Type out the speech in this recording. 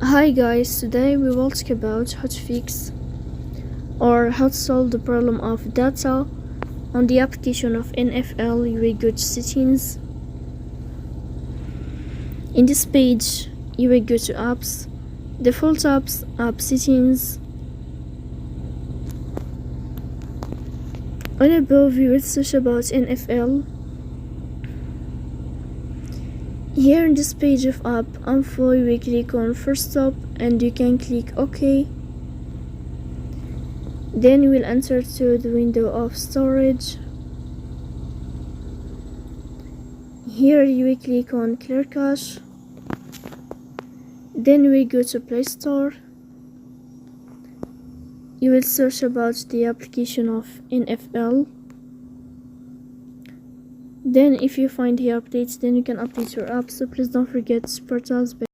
Hi guys, today we will talk about how to fix or how to solve the problem of data on the application of NFL. You will go to settings. In this page, you will go to apps, default apps, app settings. On above, you will search about NFL. Here in this page of app info, you will click on first stop and you can click OK. Then you will enter to the window of storage. Here you will click on clear cache. Then we go to Play Store. You will search about the application of NFL. Then if you find the updates, then you can update your app. So please don't forget to support us.